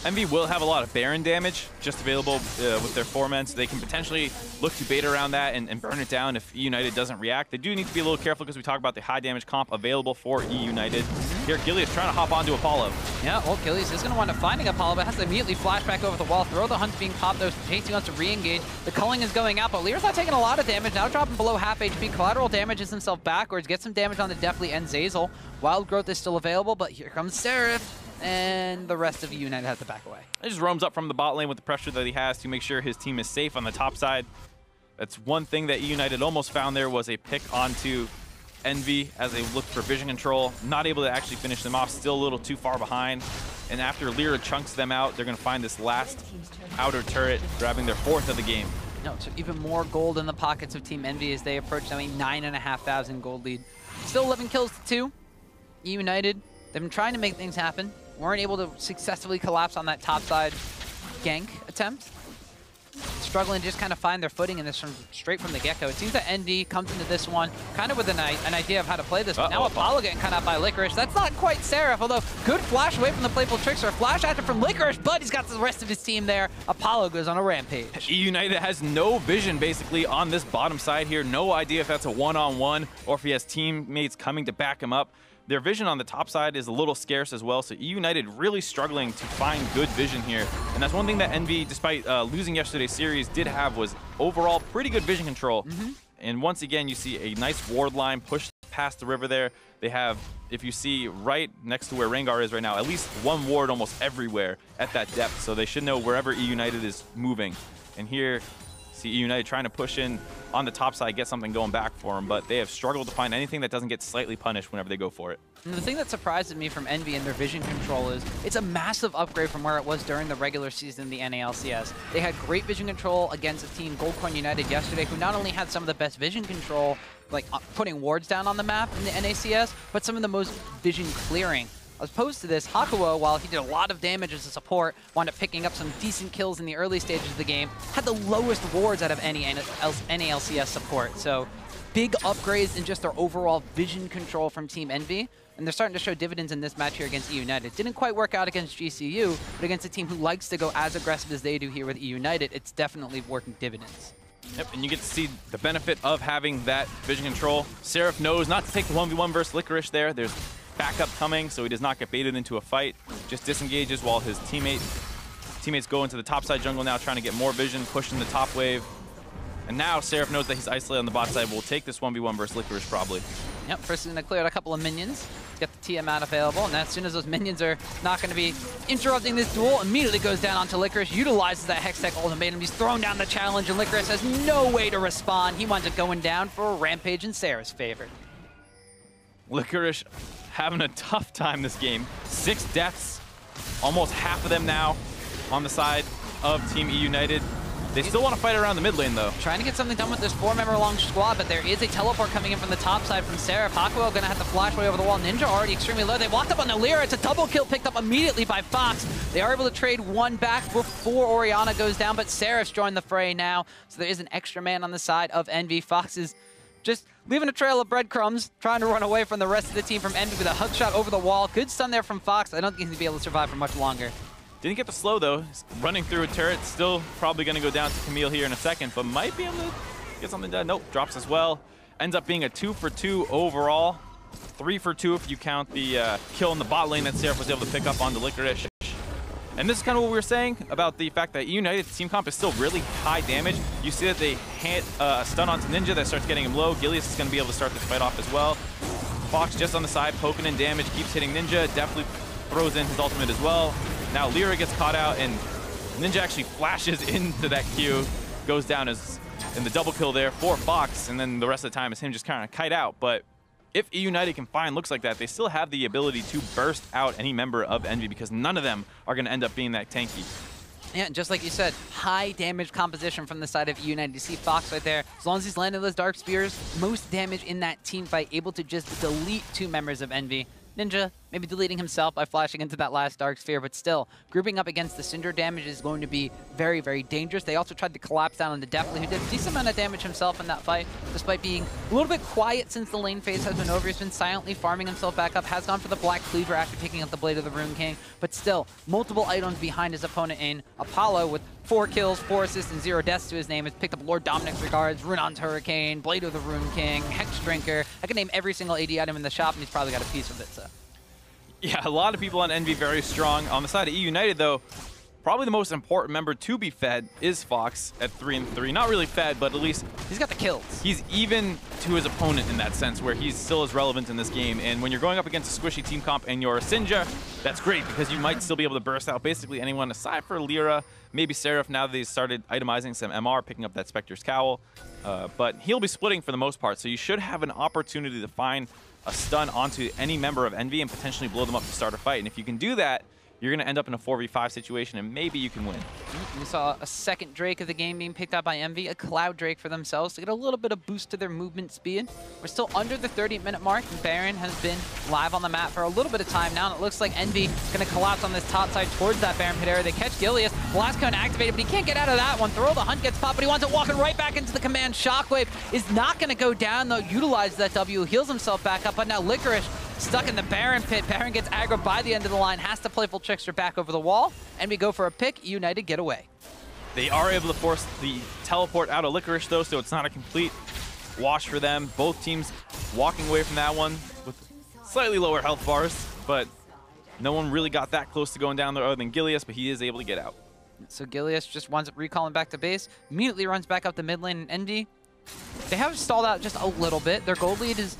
EnVy will have a lot of Baron damage just available with their 4-men, so they can potentially look to bait around that and burn it down if eUnited doesn't react. They do need to be a little careful because we talk about the high damage comp available for eUnited. Here, Gilly is trying to hop onto Apollo. Yeah, well, Gillies is going to wind up finding Apollo, but has to immediately flash back over the wall, throw the hunt being popped, though JT wants to re-engage. The culling is going out, but Lear's not taking a lot of damage, now dropping below half HP. Collateral damages himself backwards, gets some damage on the definitely end Zazel. Wild Growth is still available, but here comes Seraph, and the rest of eUnited has to back away. He just roams up from the bot lane with the pressure that he has to make sure his team is safe on the top side. That's one thing that eUnited almost found there, was a pick onto EnVy as they looked for vision control. Not able to actually finish them off, still a little too far behind. And after Lyra chunks them out, they're going to find this last outer turret, grabbing their 4th of the game. No, so even more gold in the pockets of Team EnVy as they approach now a 9,500 gold lead. Still 11 kills to 2. eUnited, they've been trying to make things happen. Weren't able to successfully collapse on that top side gank attempt. Struggling to just kind of find their footing in this from straight from the get-go. It seems that ND comes into this one kind of with an idea of how to play this, but now Apollo getting kind of out by Licorice. That's not quite Seraph, although good flash away from the Playful Trickster. Flash after from Licorice, but he's got the rest of his team there. Apollo goes on a rampage. eUnited has no vision basically on this bottom side here. No idea if that's a one-on-one or if he has teammates coming to back him up. Their vision on the top side is a little scarce as well, so eUnited really struggling to find good vision here. And that's one thing that EnVy, despite losing yesterday's series, did have, was overall pretty good vision control. And once again, you see a nice ward line pushed past the river there. They have, if you see right next to where Rengar is right now, at least one ward almost everywhere at that depth, so they should know wherever eUnited is moving. And here, see eUnited trying to push in on the top side, get something going back for them, but they have struggled to find anything that doesn't get slightly punished whenever they go for it. And the thing that surprises me from EnVy and their vision control is it's a massive upgrade from where it was during the regular season in the NALCS. They had great vision control against a team, Gold Coin United, yesterday, who not only had some of the best vision control, like putting wards down on the map in the NACS, but some of the most vision clearing As opposed to this, Hakuo, while he did a lot of damage as a support, wound up picking up some decent kills in the early stages of the game, had the lowest wards out of any LCS support. So big upgrades in just their overall vision control from Team EnVy, and they're starting to show dividends in this match here against eUnited. Didn't quite work out against GCU, but against a team who likes to go as aggressive as they do here with eUnited, it's definitely working dividends. Yep, and you get to see the benefit of having that vision control. Seraph knows not to take the 1v1 versus Licorice there. There's backup coming, so he does not get baited into a fight. Just disengages while his teammates go into the top side jungle now, trying to get more vision, pushing the top wave. And now Seraph knows that he's isolated on the bot side. Will take this 1v1 versus Licorice probably. Yep, first he's going to clear out a couple of minions. Get the Tiamat available, and as soon as those minions are not going to be interrupting this duel, immediately goes down onto Licorice, utilizes that Hextech ultimatum. He's thrown down the challenge, and Licorice has no way to respond. He winds up going down for a Rampage in Sarah's favor. Licorice having a tough time this game. 6 deaths, almost half of them now on the side of Team eUnited. They still want to fight around the mid lane, though. Trying to get something done with this 4-member long squad, but there is a teleport coming in from the top side from Seraph. Hakuo going to have to flash way over the wall. Ninja already extremely low. They walked up on the Lyra. It's a double kill picked up immediately by Fox. They are able to trade one back before Orianna goes down, but Seraph's joined the fray now. So there is an extra man on the side of EnVy. Fox is just leaving a trail of breadcrumbs, trying to run away from the rest of the team from EnVy with a hook shot over the wall. Good stun there from Fox. I don't think he's going to be able to survive for much longer. Didn't get the slow, though. He's running through a turret. Still probably going to go down to Camille here in a second, but might be able to get something done. Nope, drops as well. Ends up being a 2 for 2 overall. 3 for 2 if you count the kill in the bot lane that Seraph was able to pick up on the Licorice. And this is kind of what we were saying about the fact that eUnited's team comp is still really high damage. You see that they hit a stun onto Ninja that starts getting him low. Gilius is going to be able to start this fight off as well. Fox just on the side, poking in damage, keeps hitting Ninja, definitely throws in his ultimate as well. Now Lyra gets caught out, and Ninja actually flashes into that Q, goes down as in the double kill there for Fox, and then the rest of the time is him just kind of kite out. But if eUnited can find looks like that, they still have the ability to burst out any member of EnVy because none of them are going to end up being that tanky. Yeah, just like you said, high damage composition from the side of eUnited. You see Fox right there. As long as he's landing those Dark Spears, most damage in that team fight, able to just delete 2 members of EnVy. Ninja maybe deleting himself by flashing into that last Dark Sphere, but still, grouping up against the Cinder damage is going to be very, very dangerous. They also tried to collapse down on the Deathly, who did a decent amount of damage himself in that fight, despite being a little bit quiet since the lane phase has been over. He's been silently farming himself back up, has gone for the Black Cleaver after picking up the Blade of the Rune King, but still, multiple items behind his opponent in Apollo with 4 kills, 4 assists, and 0 deaths to his name. Has picked up Lord Dominic's Regards, Runon's Hurricane, Blade of the Rune King, Hex Drinker. I can name every single AD item in the shop, and he's probably got a piece of it, so. Yeah, a lot of people on EnVy very strong. On the side of eUnited, though, probably the most important member to be fed is Fox at 3 and 3. Not really fed, but at least he's got the kills. He's even to his opponent in that sense, where he's still as relevant in this game. And when you're going up against a squishy team comp and you're a Sinja, that's great because you might still be able to burst out basically anyone aside for Lyra, maybe Seraph now that they started itemizing some MR, picking up that Spectre's Cowl. But he'll be splitting for the most part, so you should have an opportunity to find a stun onto any member of EnVy and potentially blow them up to start a fight. And if you can do that, you're going to end up in a 4v5 situation, and maybe you can win. We saw a second Drake of the game being picked up by EnVy, a Cloud Drake for themselves to get a little bit of boost to their movement speed. We're still under the 30-minute mark, and Baron has been live on the map for a little bit of time now, and it looks like EnVy is going to collapse on this top side towards that Baron pit area. They catch Gilius, blast cone activated, but he can't get out of that one. Throw the Hunt gets popped, but he wants it walking right back into the command. Shockwave is not going to go down, though. Utilizes that W, heals himself back up, but now Licorice stuck in the Baron pit. Baron gets aggro by the end of the line, has to playful trickster back over the wall, and we go for a pick. United get away. They are able to force the teleport out of Licorice, though, so it's not a complete wash for them. Both teams walking away from that one with slightly lower health bars, but no one really got that close to going down there other than Gilius, but he is able to get out. So Gilius just winds up recalling back to base, immediately runs back up the mid lane, and EnVy, they have stalled out just a little bit. Their gold lead is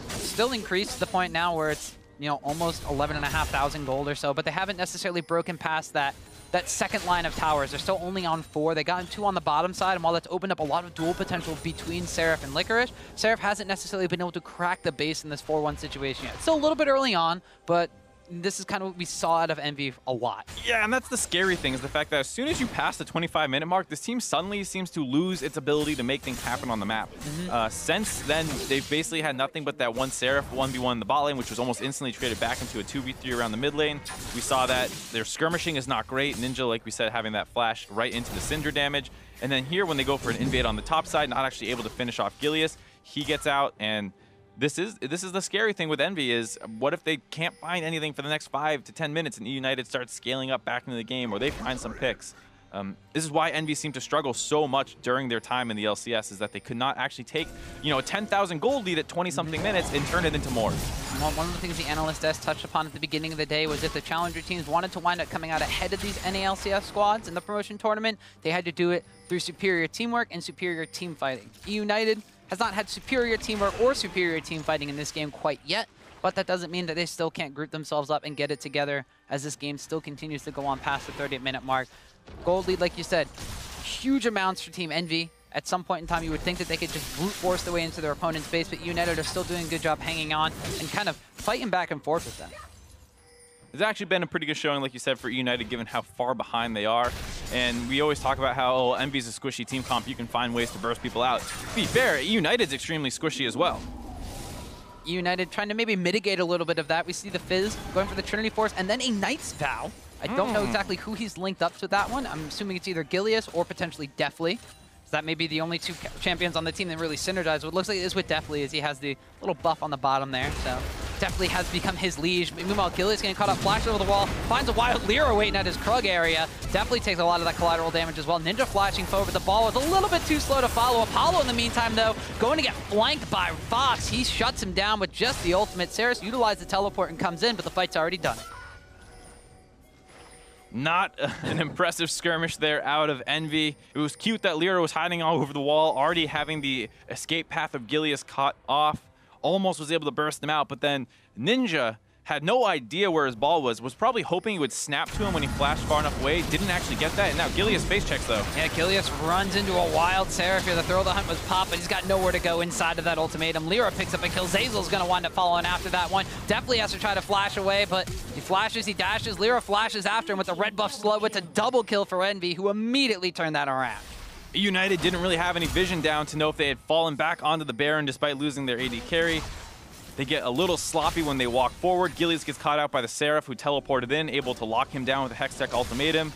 still increased to the point now where it's, you know, almost 11,500 gold or so, but they haven't necessarily broken past that second line of towers. They're still only on 4. They got 2 on the bottom side, and while that's opened up a lot of duel potential between Seraph and Licorice, Seraph hasn't necessarily been able to crack the base in this 4-1 situation yet. It's still a little bit early on, but this is kind of what we saw out of EnVy a lot. Yeah, and that's the scary thing, is the fact that as soon as you pass the 25-minute mark, this team suddenly seems to lose its ability to make things happen on the map. Since then, they've basically had nothing but that one Seraph 1v1 in the bot lane, which was almost instantly traded back into a 2v3 around the mid lane. We saw that their skirmishing is not great. Ninja, like we said, having that flash right into the Cinder damage. And then here, when they go for an invade on the top side, not actually able to finish off Gilius, he gets out, and this is the scary thing with EnVy, is what if they can't find anything for the next 5 to 10 minutes and eUnited starts scaling up back into the game, or they find some picks. This is why EnVy seemed to struggle so much during their time in the LCS, is that they could not actually take, you know, a 10,000 gold lead at 20-something minutes and turn it into more. Well, one of the things the analyst desk touched upon at the beginning of the day was if the challenger teams wanted to wind up coming out ahead of these NALCS squads in the promotion tournament, they had to do it through superior teamwork and superior team fighting. eUnited has not had superior teamwork or superior team fighting in this game quite yet, but that doesn't mean that they still can't group themselves up and get it together as this game still continues to go on past the 30-minute mark. Gold lead, like you said, huge amounts for Team EnVy. At some point in time, you would think that they could just brute force their way into their opponent's base, but eUnited are still doing a good job hanging on and kind of fighting back and forth with them. It's actually been a pretty good showing, like you said, for eUnited, given how far behind they are. And we always talk about how, oh, EnVy's a squishy team comp. You can find ways to burst people out. To be fair, eUnited's extremely squishy as well. eUnited trying to maybe mitigate a little bit of that. We see the Fizz going for the Trinity Force and then a Knight's Vow. I don't know exactly who he's linked up to that one. I'm assuming it's either Gilius or potentially Deathly. So that may be the only two champions on the team that really synergize. What looks like it is with Deathly, as he has the little buff on the bottom there. So Deathly has become his liege. Meanwhile, Gilius getting caught up, flashes over the wall, finds a wild Lyra waiting at his Krug area. Deathly takes a lot of that collateral damage as well. Ninja flashing forward, but the ball was a little bit too slow to follow. Apollo, in the meantime, though, going to get flanked by Fox. He shuts him down with just the ultimate. Saris utilizes the teleport and comes in, but the fight's already done. Not an impressive skirmish there out of EnVy. It was cute that Lyra was hiding all over the wall, already having the escape path of Gilius cut off. Almost was able to burst them out, but then Ninja had no idea where his ball was probably hoping he would snap to him when he flashed far enough away. Didn't actually get that, and now Gilius face checks, though. Yeah, Gilius runs into a wild Seraph here. The throw of the hunt was popped, but he's got nowhere to go inside of that ultimatum. Lyra picks up a kill. Zazel's going to wind up following after that one. Definitely has to try to flash away, but he flashes, he dashes. Lyra flashes after him with the red buff slow. It's a double kill for EnVy, who immediately turned that around. eUnited didn't really have any vision down to know if they had fallen back onto the Baron despite losing their AD carry. They get a little sloppy when they walk forward. Gilius gets caught out by the Seraph, who teleported in, able to lock him down with a Hextech ultimatum.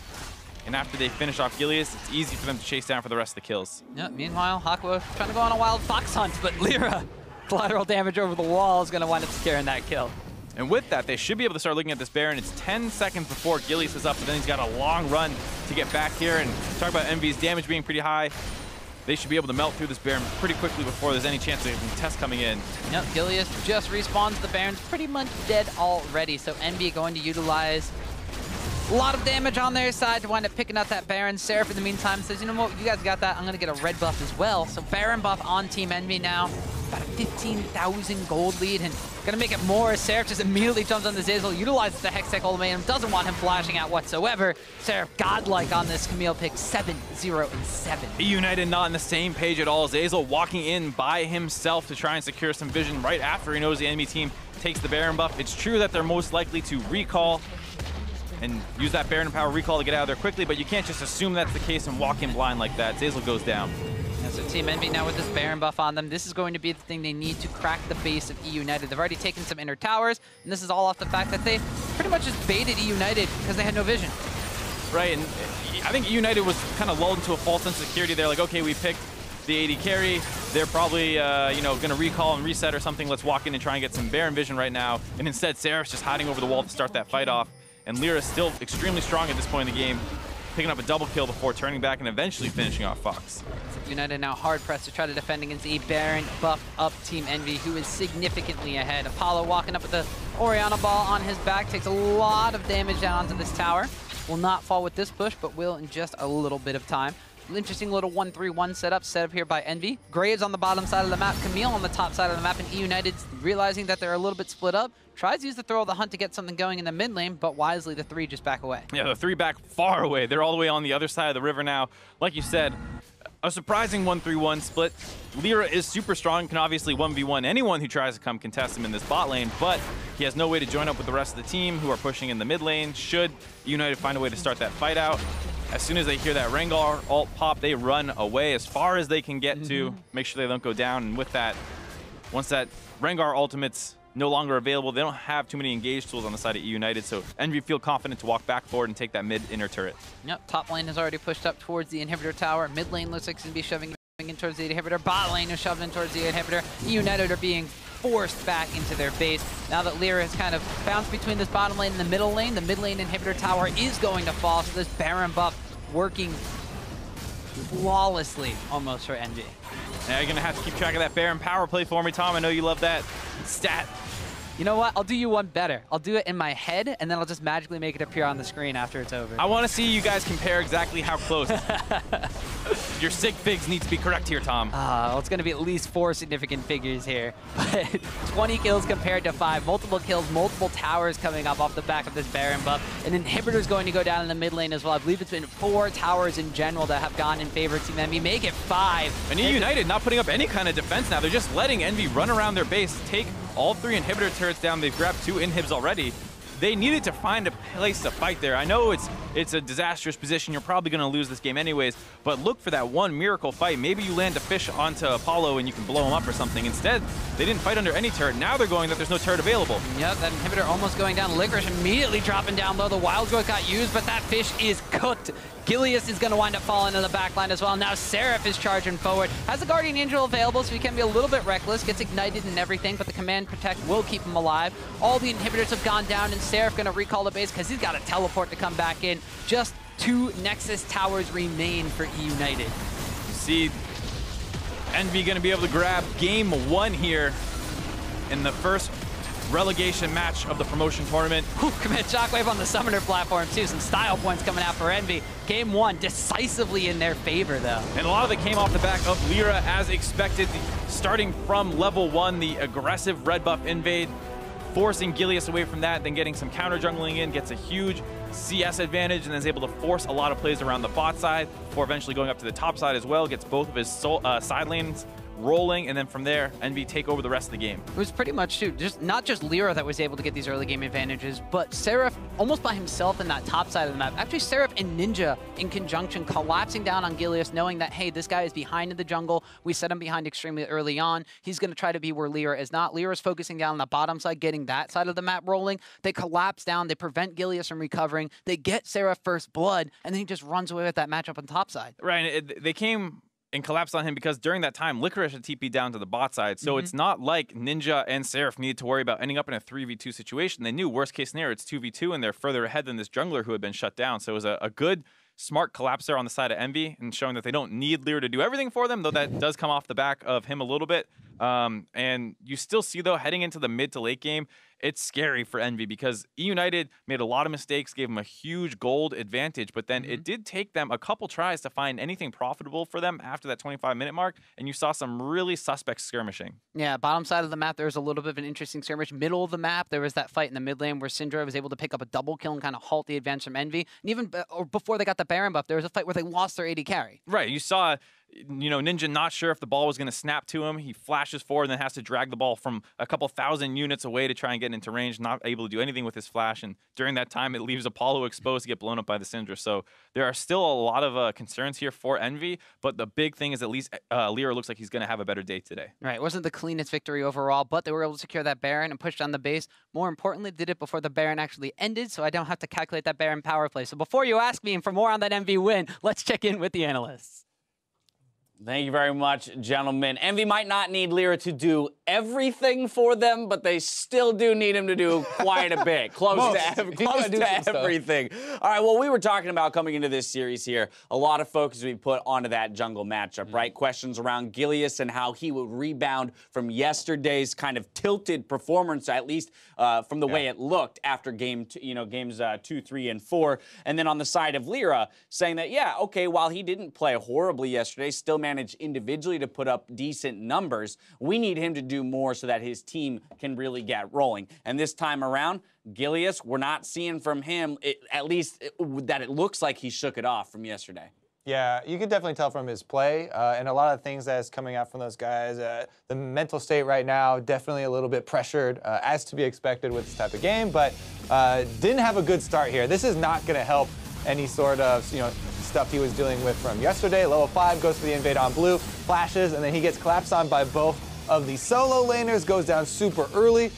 And after they finish off Gilius, it's easy for them to chase down for the rest of the kills. Yeah, meanwhile, Hakwa trying to go on a wild fox hunt, but Lyra, collateral damage over the wall, is going to wind up securing that kill. And with that, they should be able to start looking at this Baron. It's 10 seconds before Gilius is up, but then he's got a long run to get back here. And talk about EnVy's damage being pretty high. They should be able to melt through this Baron pretty quickly before there's any chance of a test coming in. Yep, Gilius just respawns. The Baron's pretty much dead already, so EnVy going to utilize a lot of damage on their side to wind up picking out that Baron. Seraph, in the meantime, says, you know what, you guys got that. I'm going to get a red buff as well. So Baron buff on Team EnVy now. About a 15,000 gold lead, and going to make it more. Seraph just immediately jumps on the Zazel, utilizes the Hextech ultimatum, doesn't want him flashing out whatsoever. Seraph godlike on this Camille pick, 7-0-7. eUnited not on the same page at all. Zazel walking in by himself to try and secure some vision right after he knows the enemy team takes the Baron buff. It's true that they're most likely to recall and use that Baron power recall to get out of there quickly, but you can't just assume that's the case and walk in blind like that. Zazel goes down. Yeah, so Team EnVy now with this Baron buff on them, this is going to be the thing they need to crack the base of eUnited. They've already taken some inner towers, and this is all off the fact that they pretty much just baited eUnited because they had no vision. Right, and I think eUnited was kind of lulled into a false sense of security. They're like, okay, we picked the AD carry. They're probably, you know, going to recall and reset or something. Let's walk in and try and get some Baron vision right now. And instead, Seraph's just hiding over the wall to start that fight off. And Lyra's still extremely strong at this point in the game, picking up a double kill before turning back and eventually finishing off Fox. United now hard-pressed to try to defend against a Baron buffed up Team EnVy, who is significantly ahead. Apollo walking up with the Orianna ball on his back, takes a lot of damage down onto this tower. Will not fall with this push, but will in just a little bit of time. An interesting little 1-3-1 setup set up here by EnVy. Graves on the bottom side of the map, Camille on the top side of the map, and eUnited realizing that they're a little bit split up, tries to use the throw of the hunt to get something going in the mid lane, but wisely the 3 just back away. Yeah, the 3 back far away. They're all the way on the other side of the river now. Like you said, a surprising 1-3-1 split. Lyra is super strong, can obviously 1v1 anyone who tries to come contest him in this bot lane, but he has no way to join up with the rest of the team who are pushing in the mid lane. Should eUnited find a way to start that fight out, as soon as they hear that Rengar ult pop, they run away as far as they can get to, make sure they don't go down. And with that, once that Rengar ultimate's no longer available, they don't have too many engage tools on the side of eUnited, so EnVy feel confident to walk back forward and take that mid inner turret. Yep, top lane has already pushed up towards the inhibitor tower. Mid lane looks like it's going to be shoving in towards the inhibitor. Bot lane is shoving in towards the inhibitor. eUnited are being forced back into their base. Now that Lyra has kind of bounced between this bottom lane and the middle lane, the mid lane inhibitor tower is going to fall, so this Baron buff working flawlessly almost for EnVy. Now you're going to have to keep track of that Baron power play for me, Tom. I know you love that stat. You know what? I'll do you one better. I'll do it in my head, and then I'll just magically make it appear on the screen after it's over. I want to see you guys compare exactly how close. Your sig figs need to be correct here, Tom. Well, it's going to be at least 4 significant figures here. But 20 kills compared to 5. Multiple kills, multiple towers coming up off the back of this Baron buff. An inhibitor's going to go down in the mid lane as well. I believe it's been 4 towers in general that have gone in favor of Team EnVy. Make it 5. And eUnited not putting up any kind of defense now. They're just letting EnVy run around their base, take all 3 inhibitor turrets down. They've grabbed 2 inhibs already. They needed to find a place to fight there. I know it's a disastrous position. You're probably going to lose this game anyways, but look for that one miracle fight. Maybe you land a fish onto Apollo and you can blow him up or something. Instead, they didn't fight under any turret. Now they're going that there's no turret available. Yep, that inhibitor almost going down. Licorice immediately dropping down low. The Wild Growth got used, but that fish is cooked. Gilius is going to wind up falling in the backline as well. Now Seraph is charging forward. Has a Guardian Angel available, so he can be a little bit reckless. Gets ignited and everything, but the Command Protect will keep him alive. All the inhibitors have gone down, and Seraph going to recall the base because he's got a teleport to come back in. Just 2 Nexus towers remain for eUnited. You see EnVy going to be able to grab game 1 here in the first relegation match of the promotion tournament. Commit Shockwave on the Summoner platform too. Some style points coming out for EnVy. Game 1 decisively in their favor though. And a lot of it came off the back of Lyra as expected. Starting from level 1, the aggressive red buff invade, forcing Gilius away from that, then getting some counter jungling in, gets a huge CS advantage, and then is able to force a lot of plays around the bot side before eventually going up to the top side as well. Gets both of his side lanes rolling, and then from there, EnVy take over the rest of the game. It was pretty much, too, not just Lyra that was able to get these early game advantages, but Seraph almost by himself in that top side of the map. Actually, Seraph and Ninja in conjunction collapsing down on Gilius, knowing that, hey, this guy is behind in the jungle. We set him behind extremely early on. He's going to try to be where Lyra is not. Lyra's focusing down on the bottom side, getting that side of the map rolling. They collapse down. They prevent Gilius from recovering. They get Seraph first blood, and then he just runs away with that matchup on top side. Right. They came and collapsed on him because during that time, Licorice had TP down to the bot side. So it's not like Ninja and Seraph needed to worry about ending up in a 3v2 situation. They knew worst case scenario, it's 2v2, and they're further ahead than this jungler who had been shut down. So it was a good, smart collapse there on the side of EnVy and showing that they don't need Lyra to do everything for them, though that does come off the back of him a little bit. And you still see, though, heading into the mid to late game, it's scary for EnVy because eUnited made a lot of mistakes, gave them a huge gold advantage, but then it did take them a couple tries to find anything profitable for them after that 25-minute mark, and you saw some really suspect skirmishing. Yeah, bottom side of the map, there was a little bit of an interesting skirmish. Middle of the map, there was that fight in the mid lane where Syndra was able to pick up a double kill and kind of halt the advance from EnVy. And even before they got the Baron buff, there was a fight where they lost their AD carry. Right, you saw, you know, Ninja not sure if the ball was going to snap to him. He flashes forward and then has to drag the ball from a couple thousand units away to try and get into range, not able to do anything with his flash. And during that time, it leaves Apollo exposed to get blown up by the Syndra. So there are still a lot of concerns here for EnVy, but the big thing is at least Lyra looks like he's going to have a better day today. Right, it wasn't the cleanest victory overall, but they were able to secure that Baron and push down the base. More importantly, did it before the Baron actually ended, so I don't have to calculate that Baron power play. So before you ask me for more on that EnVy win, let's check in with the analysts. Thank you very much, gentlemen. EnVy might not need Lyra to do everything for them, but they still do need him to do quite a bit. Close to everything. All right, well, we were talking about coming into this series here, a lot of focus we put onto that jungle matchup, right? Questions around Gilius and how he would rebound from yesterday's kind of tilted performance, at least from the way it looked after games 2, 3, and 4. And then on the side of Lyra, saying that, yeah, okay, while he didn't play horribly yesterday, still managed individually to put up decent numbers, we need him to do more so that his team can really get rolling. And this time around, Gilius, we're not seeing from him, at least that it looks like he shook it off from yesterday. Yeah, you can definitely tell from his play and a lot of things that's coming out from those guys. The mental state right now, definitely a little bit pressured, as to be expected with this type of game, but didn't have a good start here. This is not going to help any sort of, stuff he was dealing with from yesterday. Level 5 goes for the invade on blue, flashes, and then he gets collapsed on by both of the solo laners, goes down super early.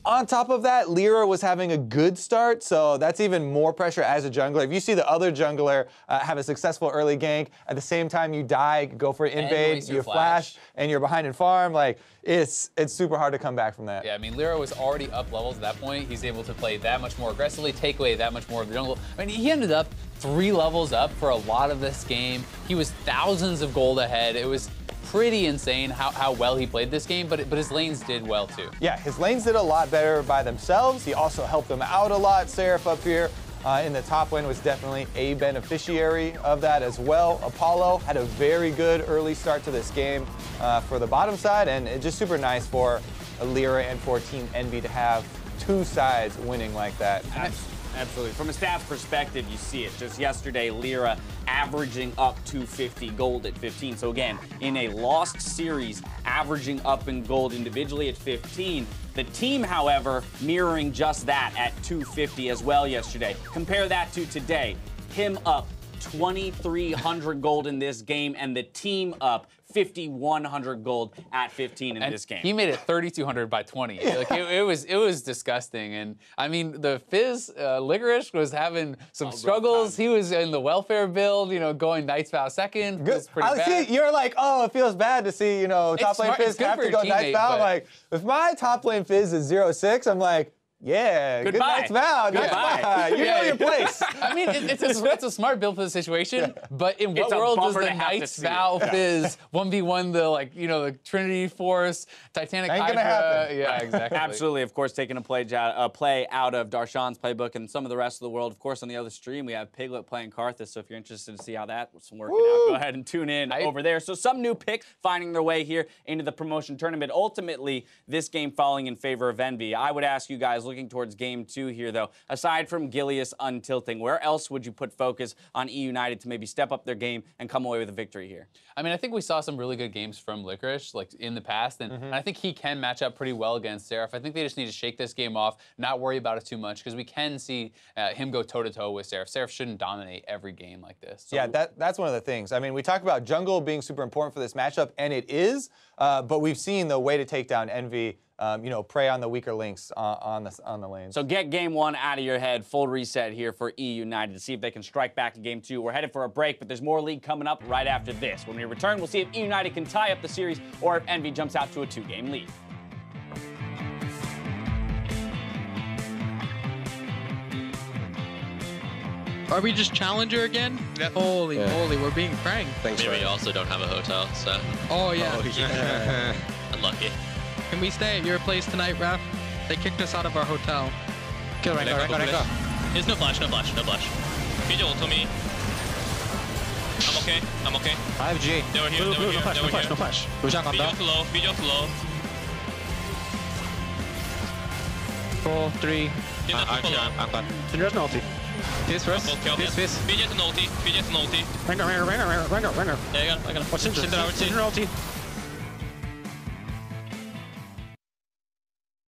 On top of that, Lyra was having a good start, so that's even more pressure as a jungler. If you see the other jungler have a successful early gank, at the same time you die, go for an invade, you flash, and you're behind in farm, like, it's super hard to come back from that. Yeah, I mean, Lyra was already up levels at that point. He's able to play that much more aggressively, take away that much more of the jungle. I mean, he ended up 3 levels up for a lot of this game. He was thousands of gold ahead. It was pretty insane how well he played this game, but his lanes did well too. Yeah, his lanes did a lot better by themselves. He also helped them out a lot. Seraph up here in the top lane was definitely a beneficiary of that as well. Apollo had a very good early start to this game for the bottom side, and it's just super nice for Lyra and for Team EnVy to have 2 sides winning like that. Absolutely. From a stats perspective, you see it. Just yesterday, Lyra averaging up 250 gold at 15. So again, in a lost series, averaging up in gold individually at 15. The team, however, mirroring just that at 250 as well yesterday. Compare that to today. Him up 2,300 gold in this game, and the team up 5,100 gold at 15 in this game. He made it 3,200 by 20. Like it was disgusting. And I mean, the Fizz, Licorice was having some struggles. He was in the welfare build, going Knight's Vow second. Good. It was pretty bad. See, you're like, oh, it feels bad to see, top lane Fizz have to go Knight's Vow. But like, if my top lane Fizz is 0-6, I'm like, yeah, good Knight's Vow. Goodbye. You know your place. I mean, it's a smart build for the situation, but in what world does the Knight's Vow Fizz 1v1 the Trinity Force, Titanic Ain't Hydra? gonna happen. Yeah, exactly. Absolutely, of course, taking a play out of Darshan's playbook and some of the rest of the world. Of course, on the other stream, we have Piglet playing Karthus, so if you're interested to see how that's working out, go ahead and tune in over there. So some new picks finding their way here into the promotion tournament. Ultimately, this game falling in favor of EnVy. I would ask you guys, looking towards game 2 here, though, aside from Gilius untilting, where else would you put focus on eUnited to maybe step up their game and come away with a victory here? I mean, I think we saw some really good games from Licorice, in the past, and I think he can match up pretty well against Seraph. I think they just need to shake this game off, not worry about it too much, because we can see him go toe-to-toe with Seraph. Seraph shouldn't dominate every game like this. So. Yeah, that's one of the things. I mean, we talk about jungle being super important for this matchup, and it is, but we've seen the way to take down EnVy, prey on the weaker links on the lane. So get game 1 out of your head. Full reset here for eUnited to see if they can strike back in game 2. We're headed for a break, but there's more league coming up right after this. When we return, we'll see if eUnited can tie up the series or if EnVy jumps out to a 2-game lead. Are we just Challenger again? Yep. Holy moly, we're being pranked. Thanks, Maybe we also don't have a hotel, so. Oh, yeah. Oh, yeah. Unlucky. Can we stay at your place tonight, Raph? They kicked us out of our hotel. Kill Rengar. There's no flash. Video ult on me. I'm okay. I have G. They were here, No flash. Video too low. 4, 3. I'm gone. There's no ulti. This first. This. BJ to no ulti. Rengar. Yeah, I got it. What's Syndra ulti?